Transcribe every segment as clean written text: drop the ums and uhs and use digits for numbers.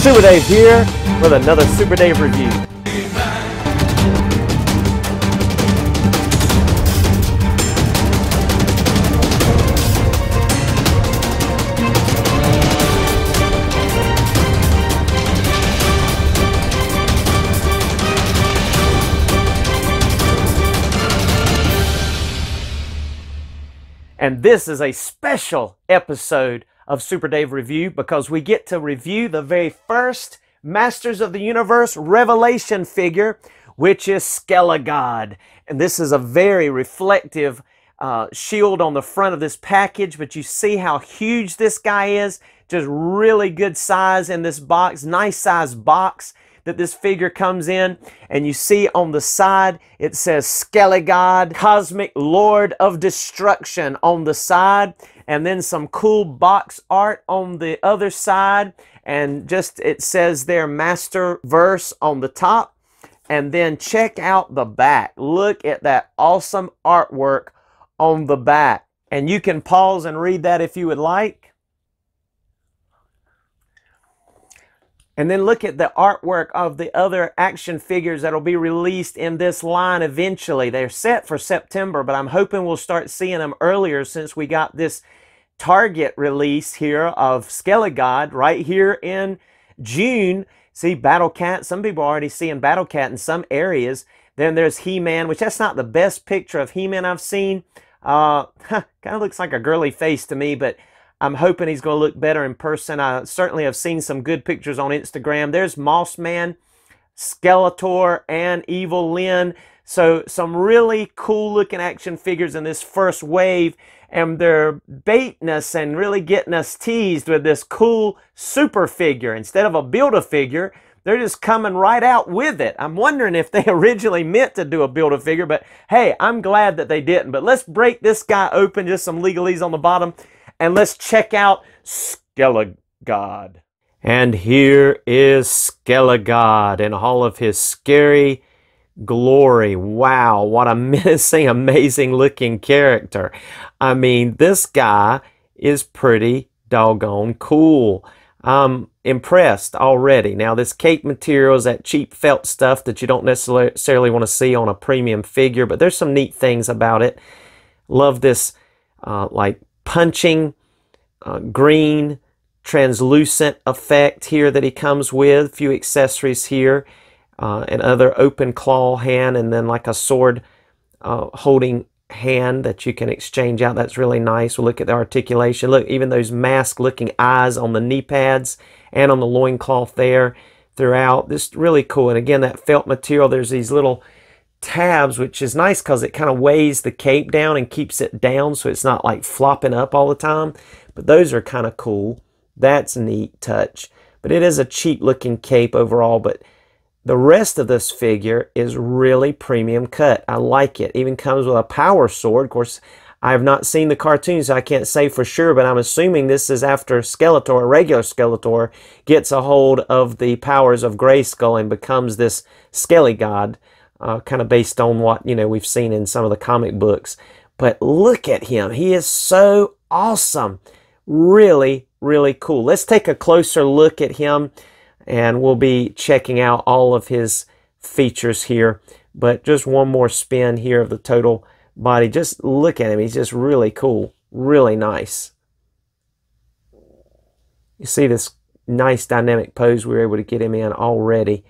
Super Dave here with another Super Dave review. And this is a special episode of Super Dave Review because we get to review the very first Masters of the Universe Revelation figure, which is Skelegod. And this is a very reflective shield on the front of this package, but you see how huge this guy is. Just really good size in this box, nice size box that this figure comes in. And you see on the side it says Skelegod, Cosmic Lord of Destruction on the side, and then some cool box art on the other side, and just it says there Master Verse on the top. And then check out the back. Look at that awesome artwork on the back, and you can pause and read that if you would like. And then look at the artwork of the other action figures that will be released in this line eventually. They're set for September, but I'm hoping we'll start seeing them earlier since we got this Target release here of Skelegod right here in June. See Battle Cat. Some people are already seeing Battle Cat in some areas. Then there's He-Man, which that's not the best picture of He-Man I've seen. Kind of looks like a girly face to me, but I'm hoping he's going to look better in person. I certainly have seen some good pictures on Instagram. There's Mossman, Skeletor, and Evil Lyn. So some really cool looking action figures in this first wave. And they're baiting us and really getting us teased with this cool super figure. Instead of a Build-A-Figure, they're just coming right out with it. I'm wondering if they originally meant to do a Build-A-Figure, but hey, I'm glad that they didn't. But let's break this guy open, just some legalese on the bottom. And let's check out Skelegod. And here is Skelegod in all of his scary glory. Wow, what a menacing, amazing looking character. I mean, this guy is pretty doggone cool. I'm impressed already. Now, this cape material is that cheap felt stuff that you don't necessarily want to see on a premium figure, but there's some neat things about it. Love this like punching green translucent effect here that he comes with. A few accessories here, and other open claw hand, and then like a sword holding hand that you can exchange out. That's really nice. We'll look at the articulation. Look, even those mask looking eyes on the knee pads and on the loincloth there throughout. This is really cool. And again, that felt material, there's these little tabs, which is nice because it kind of weighs the cape down and keeps it down so it's not like flopping up all the time. But those are kind of cool. That's a neat touch. But it is a cheap looking cape overall, but the rest of this figure is really premium cut. I like it. Even comes with a power sword. Of course, I have not seen the cartoon, so I can't say for sure, but I'm assuming this is after Skeletor, a regular Skeletor, gets a hold of the powers of Grayskull and becomes this Skelegod. Kind of based on what, you know, we've seen in some of the comic books. But look at him. He is so awesome. Really, really cool. Let's take a closer look at him, and we'll be checking out all of his features here. But just one more spin here of the total body. Just look at him. He's just really cool. Really nice. You see this nice dynamic pose we were able to get him in already.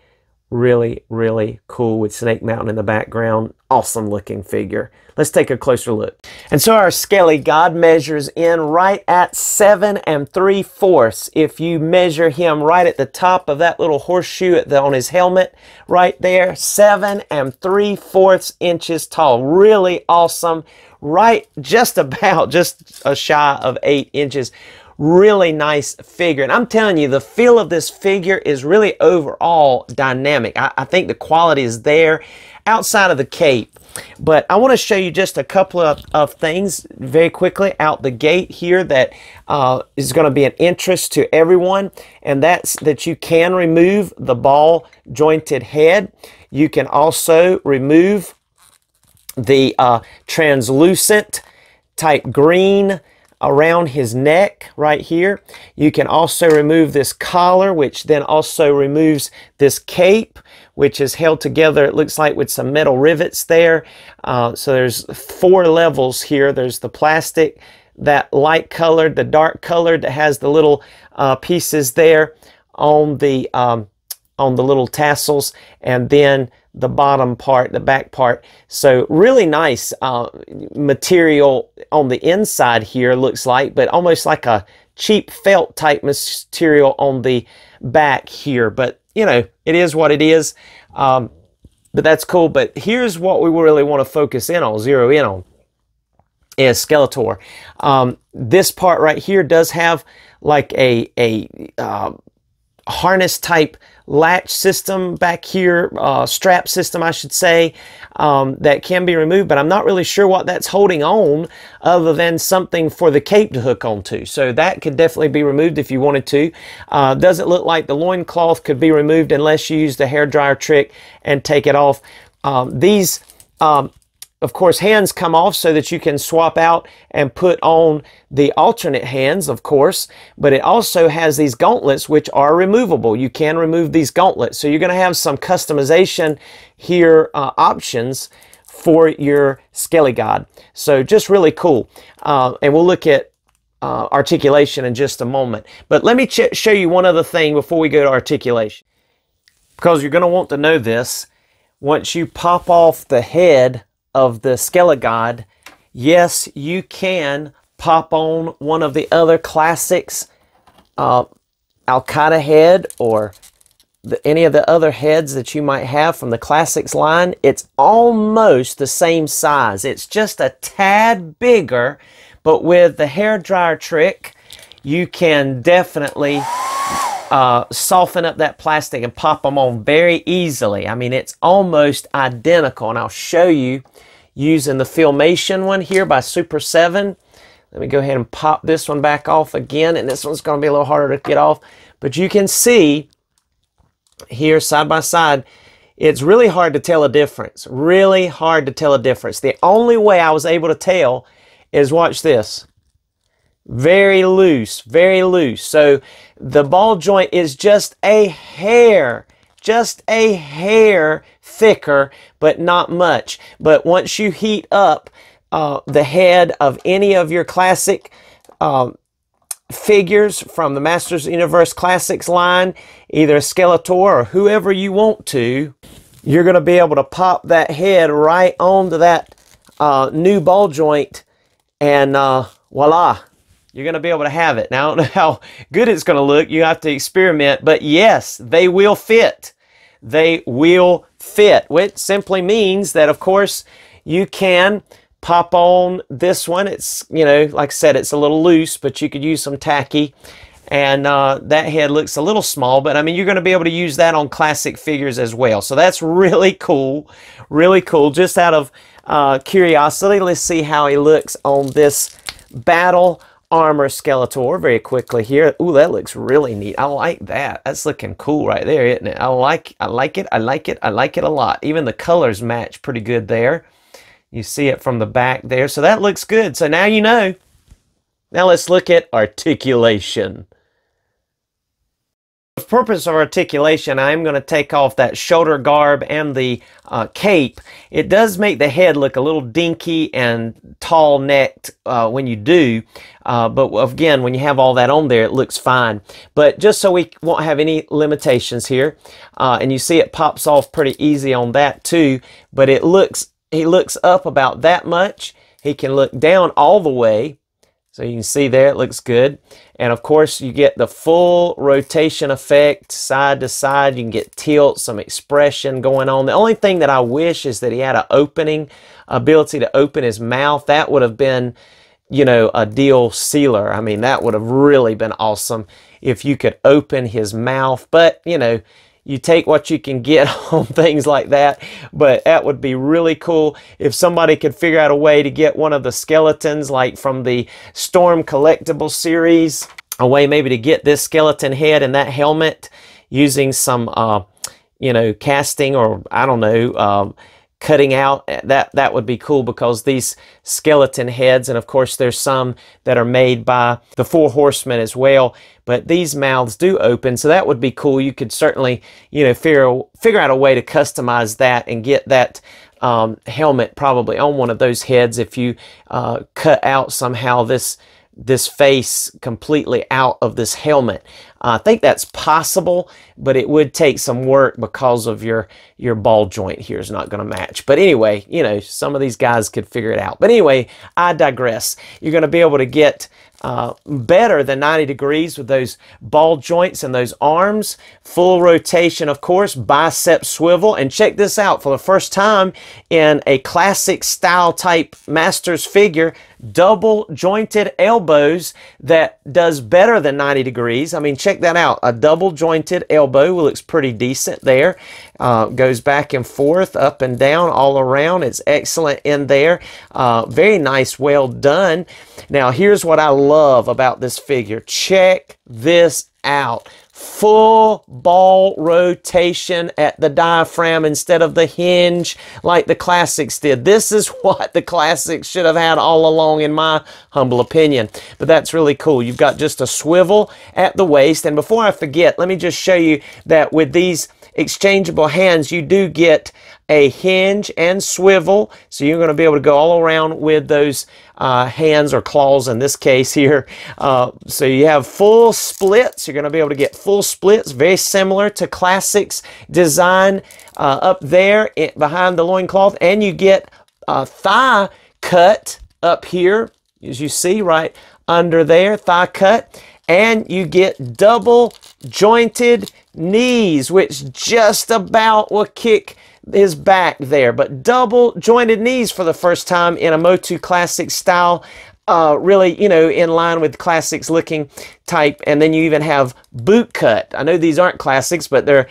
Really, really cool with Snake Mountain in the background. Awesome looking figure. Let's take a closer look. And so our Skelegod measures in right at 7 3/4. If you measure him right at the top of that little horseshoe on his helmet, right there, 7 3/4 inches tall. Really awesome. Right just about, just a shy of 8 inches. Really nice figure. And I'm telling you, the feel of this figure is really overall dynamic. I think the quality is there outside of the cape. But I want to show you just a couple of things very quickly out the gate here that is going to be an interest to everyone. And that's that you can remove the ball jointed head. You can also remove the translucent type green around his neck right here. You can also remove this collar, which then also removes this cape, which is held together, it looks like, with some metal rivets there. So there's 4 levels here. There's the plastic, that light colored, the dark colored that has the little pieces there on the little tassels, and then the bottom part, the back part. So really nice material on the inside here, looks like, but almost like a cheap felt type material on the back here. But you know, it is what it is. But that's cool. But here's what we really want to focus in on, zero in on, is Skeletor. This part right here does have like a harness type latch system back here, strap system I should say, that can be removed, but I'm not really sure what that's holding on other than something for the cape to hook onto. So that could definitely be removed if you wanted to. Doesn't look like the loincloth could be removed unless you use the hairdryer trick and take it off. These of course, hands come off so that you can swap out and put on the alternate hands, of course, but it also has these gauntlets which are removable. You can remove these gauntlets. So you're going to have some customization here, options for your Skelegod. So just really cool. And we'll look at articulation in just a moment. But let me show you one other thing before we go to articulation, because you're going to want to know this. Once you pop off the head of the Skelegod, yes, you can pop on one of the other classics, Al-Qaeda head, or any of the other heads that you might have from the classics line. It's almost the same size. It's just a tad bigger, but with the hairdryer trick, you can definitely soften up that plastic and pop them on very easily. I mean, it's almost identical, and I'll show you using the Filmation one here by Super 7. Let me go ahead and pop this one back off again, and this one's going to be a little harder to get off, but you can see here side by side, it's really hard to tell a difference. Really hard to tell a difference. The only way I was able to tell is, watch this. Very loose, very loose. So the ball joint is just a hair thicker, but not much. But once you heat up the head of any of your classic figures from the Masters of the Universe Classics line, either Skeletor or whoever you want to, you're going to be able to pop that head right onto that new ball joint, and voila, you're going to be able to have it. Now, I don't know how good it's going to look. You have to experiment, but yes, they will fit. They will fit, which simply means that, of course, you can pop on this one. It's, you know, like I said, it's a little loose, but you could use some tacky, and that head looks a little small, but I mean, you're going to be able to use that on classic figures as well. So that's really cool, really cool. Just out of curiosity, let's see how he looks on this Battle Armor Skeletor very quickly here. Ooh, that looks really neat. I like that. That's looking cool right there, isn't it? I like it. I like it a lot. Even the colors match pretty good there. You see it from the back there. So that looks good. So now you know. Now let's look at articulation. For the purpose of articulation, I'm going to take off that shoulder garb and the cape. It does make the head look a little dinky and tall-necked when you do, but again, when you have all that on there, it looks fine. But just so we won't have any limitations here, and you see it pops off pretty easy on that too, but he looks up about that much. He can look down all the way. So you can see there, it looks good. And of course, you get the full rotation effect, side to side. You can get tilt, some expression going on. The only thing that I wish is that he had an ability to open his mouth. That would have been, you know, a deal sealer. I mean, that would have really been awesome if you could open his mouth. But, you know, you take what you can get on things like that, but that would be really cool if somebody could figure out a way to get one of the skeletons, like from the Storm collectible series, a way maybe to get this skeleton head and that helmet using some, you know, casting, or I don't know, cutting out, that would be cool, because these skeleton heads, and of course there's some that are made by the Four Horsemen as well, but these mouths do open, so that would be cool. You could certainly, you know, figure out a way to customize that and get that helmet probably on one of those heads if you cut out somehow this face completely out of this helmet. I think that's possible, but it would take some work because of your ball joint here is not going to match. But anyway, you know, some of these guys could figure it out. But anyway, I digress. You're going to be able to get better than 90 degrees with those ball joints and those arms. Full rotation, of course, bicep swivel. And check this out, for the first time in a classic style type master's figure, double jointed elbows that does better than 90 degrees. I mean, check that out. A double jointed elbow looks pretty decent there. Goes back and forth, up and down, all around. It's excellent in there. Very nice, well done. Now, here's what I love about this figure. Check this out. Full ball rotation at the diaphragm instead of the hinge like the classics did. This is what the classics should have had all along, in my humble opinion. But that's really cool. You've got just a swivel at the waist. And before I forget, let me just show you that with these exchangeable hands, you do get a hinge and swivel, so you're going to be able to go all around with those hands, or claws in this case here. So you have full splits. You're going to be able to get full splits, very similar to classics design up there behind the loincloth. And you get a thigh cut up here, as you see right under there, thigh cut. And you get double jointed knees, which just about will kick his back there. But double jointed knees for the first time in a MOTU classic style. Really, you know, in line with classics looking type. And then you even have boot cut. I know these aren't classics, but they're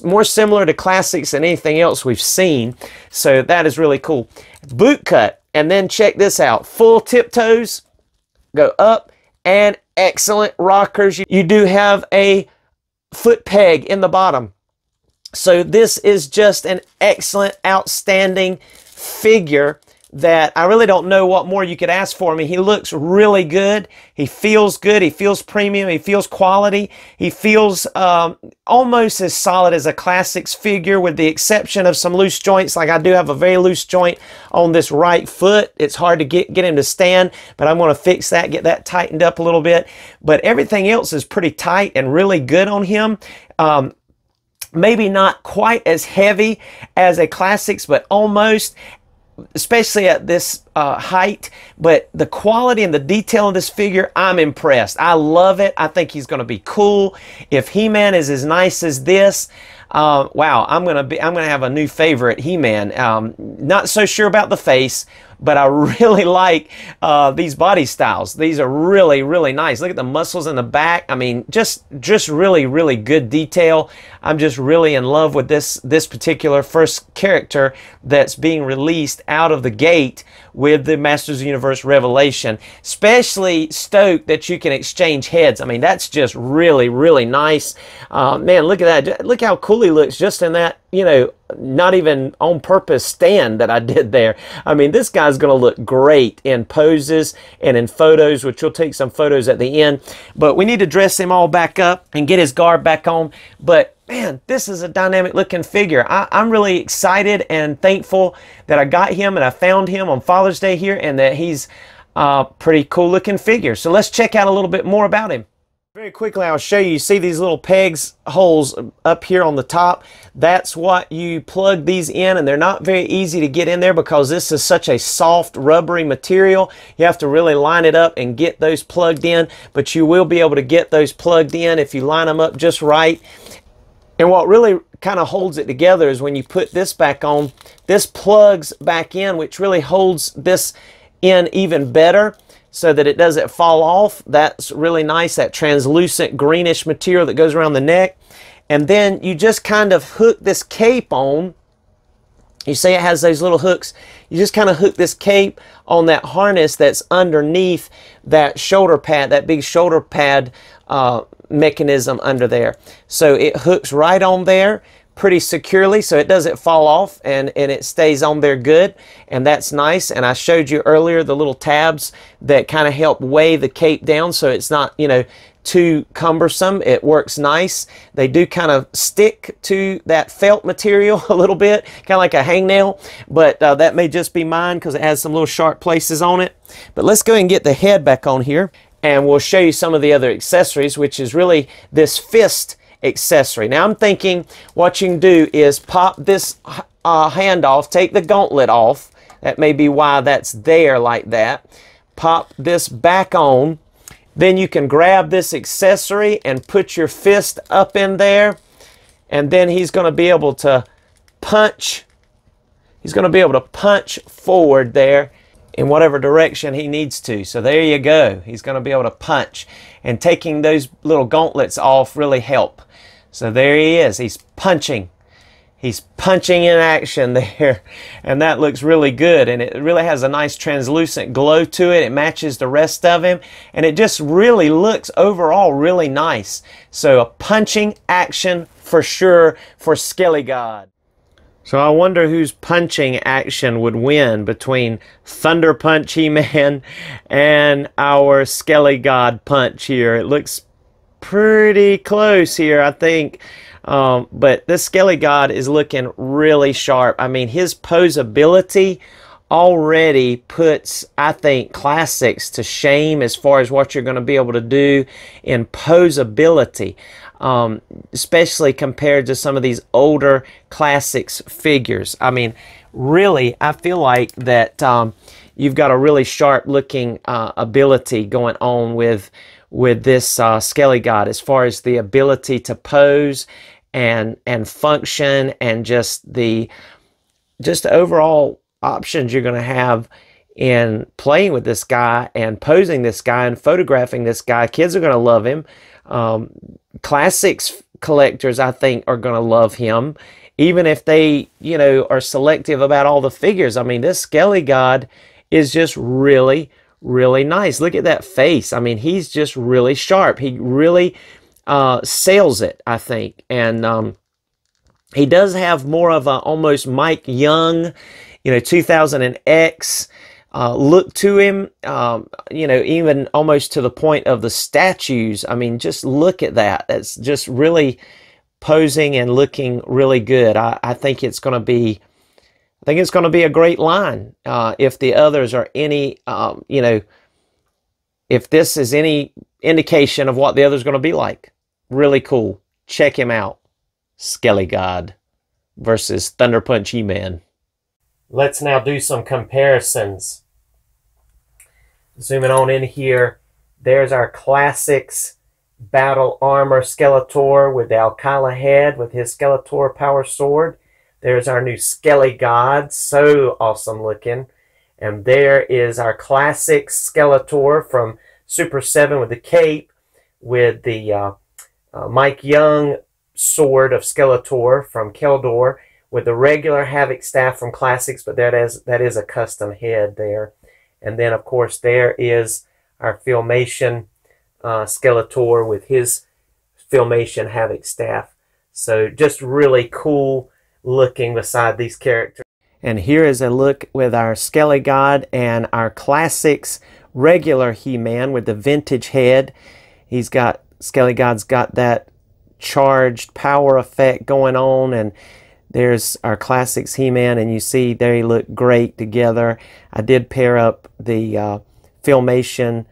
more similar to classics than anything else we've seen. So that is really cool. Boot cut. And then check this out. Full tiptoes. Go up. And excellent rockers. You do have a foot peg in the bottom. So this is just an excellent, outstanding figure that I really don't know what more you could ask for. I mean, he looks really good. He feels good. He feels premium. He feels quality. He feels almost as solid as a classics figure, with the exception of some loose joints. Like, I do have a very loose joint on this right foot. It's hard to get him to stand, but I'm going to fix that, get that tightened up a little bit. But everything else is pretty tight and really good on him. Maybe not quite as heavy as a classics, but almost, especially at this height. But the quality and the detail of this figure, I'm impressed. I love it. I think he's going to be cool. If He-Man is as nice as this, wow, I'm gonna have a new favorite He-Man. Not so sure about the face, but I really like these body styles. These are really, really nice. Look at the muscles in the back. I mean, just really, really good detail. I'm just really in love with this particular first character that's being released out of the gate with the Masters of the Universe Revelation. Especially stoked that you can exchange heads. I mean, that's just really, really nice. Man, look at that. Look how cool he looks just in that, you know, not even on purpose stand that I did there. I mean, this guy's going to look great in poses and in photos, which we'll take some photos at the end. But we need to dress him all back up and get his garb back on. But man, this is a dynamic looking figure. I'm really excited and thankful that I got him and I found him on Father's Day here, and that he's a pretty cool looking figure. So let's check out a little bit more about him. Very quickly, I'll show you. See these little pegs, holes up here on the top? That's what you plug these in, and they're not very easy to get in there because this is such a soft, rubbery material. You have to really line it up and get those plugged in, but you will be able to get those plugged in if you line them up just right. And what really kind of holds it together is when you put this back on, this plugs back in, which really holds this in even better, so that it doesn't fall off. That's really nice, that translucent greenish material that goes around the neck. And then you just kind of hook this cape on. You see it has those little hooks. You just kind of hook this cape on that harness that's underneath that shoulder pad, that big shoulder pad mechanism under there. So it hooks right on there. pretty securely so it doesn't fall off, and it stays on there good, and that's nice. And I showed you earlier the little tabs that kind of help weigh the cape down so it's not, you know, too cumbersome. It works nice. They do kind of stick to that felt material a little bit, kind of like a hangnail, but that may just be mine because it has some little sharp places on it. But let's go and get the head back on here, and we'll show you some of the other accessories, which is really this fist accessory. Now I'm thinking what you can do is pop this hand off, take the gauntlet off. That may be why that's there like that. Pop this back on. Then you can grab this accessory and put your fist up in there, and then he's going to be able to punch. He's going to be able to punch forward there in whatever direction he needs to. So there you go. He's going to be able to punch. And taking those little gauntlets off really help. So there he is. He's punching. He's punching in action there, and that looks really good, and it really has a nice translucent glow to it. It matches the rest of him, and it just really looks overall really nice. So a punching action for sure for Skelegod. So I wonder whose punching action would win between Thunder Punch He-Man and our Skelegod punch here. It looks pretty close here, I think. But this Skelegod is looking really sharp. I mean, his posability already puts, I think, classics to shame as far as what you're going to be able to do in posability, especially compared to some of these older classics figures. I mean, really, I feel like that you've got a really sharp looking ability going on with this Skelegod as far as the ability to pose and function, and just the overall options you're going to have in playing with this guy and posing this guy and photographing this guy. Kids are going to love him. Classics collectors, I think, are going to love him, even if they, you know, are selective about all the figures. I mean, this Skelegod is just really, really nice. Look at that face. I mean, he's just really sharp. He really sells it, I think. And he does have more of a almost Mike Young, you know, 2000X look to him, you know, even almost to the point of the statues. I mean, just look at that. That's just really posing and looking really good. I think it's going to be, a great line. If the others are any, you know, if this is any indication of what the other's going to be like. Really cool. Check him out. Skelegod versus Thunder Punch He-Man. Let's now do some comparisons. Zooming on in here, there's our classics battle armor Skeletor with the Alcala head with his Skeletor power sword. There's our new Skelegod, so awesome looking. And there is our classic Skeletor from Super 7 with the cape, with the Mike Young sword of Skeletor from Keldor, with the regular Havoc staff from Classics, but that is a custom head there. And then, of course, there is our Filmation Skeletor with his Filmation Havoc staff. So just really cool looking beside these characters. And here is a look with our Skelegod and our Classics regular He-Man with the vintage head. Skelegod's got that charged power effect going on, and there's our Classics He-Man, and you see they look great together. I did pair up the Filmation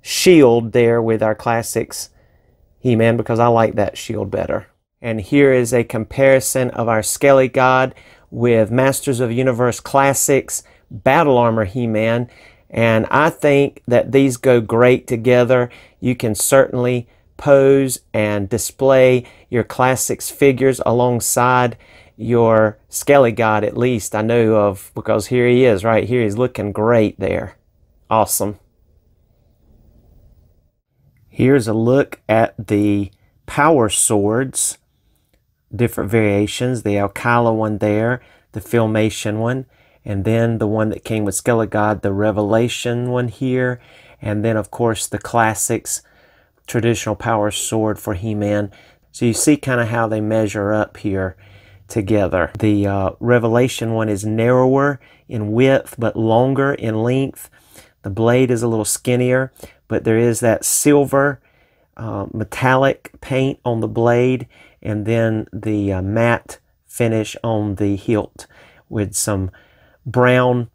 shield there with our Classics He-Man because I like that shield better. And here is a comparison of our Skelegod with Masters of the Universe Classics Battle Armor He-Man, and I think that these go great together. You can certainly pose and display your Classics figures alongside your Skelegod, at least I know of, because here he is right here. He's looking great there. Awesome. Here's a look at the power swords, different variations. The Alcala one there, the Filmation one, and then the one that came with Skelegod, the Revelation one here, and then of course the Classics traditional power sword for He-Man. So you see kind of how they measure up here. together. The Revelation one is narrower in width but longer in length. The blade is a little skinnier, but there is that silver metallic paint on the blade, and then the matte finish on the hilt with some brown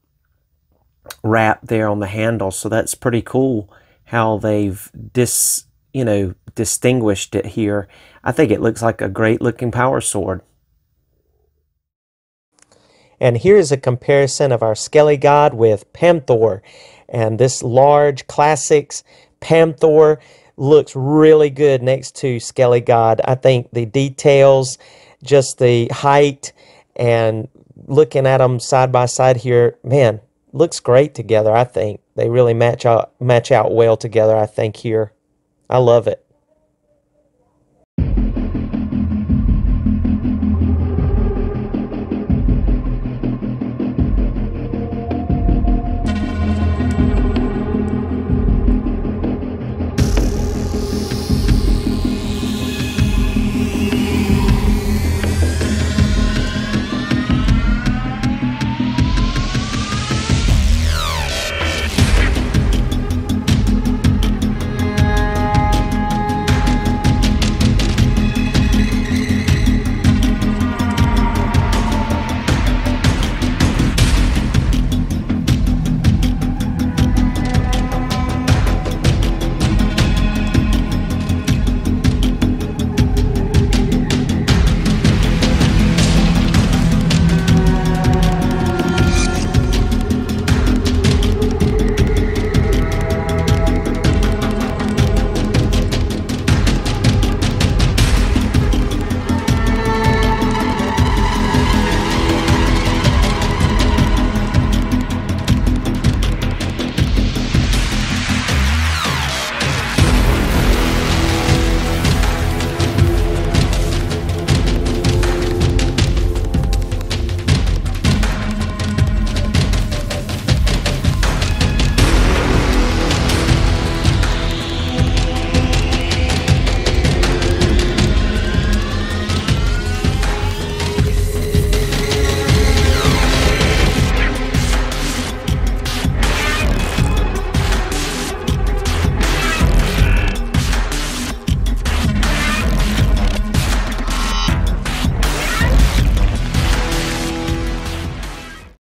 wrap there on the handle. So that's pretty cool how they've distinguished it here. I think it looks like a great looking power sword. And here's a comparison of our Skelegod with Pamthor. And this large classics Pamthor looks really good next to Skelegod. I think the details, just the height, and looking at them side by side here, man, looks great together. I think they really match out well together, I think, here. I love it.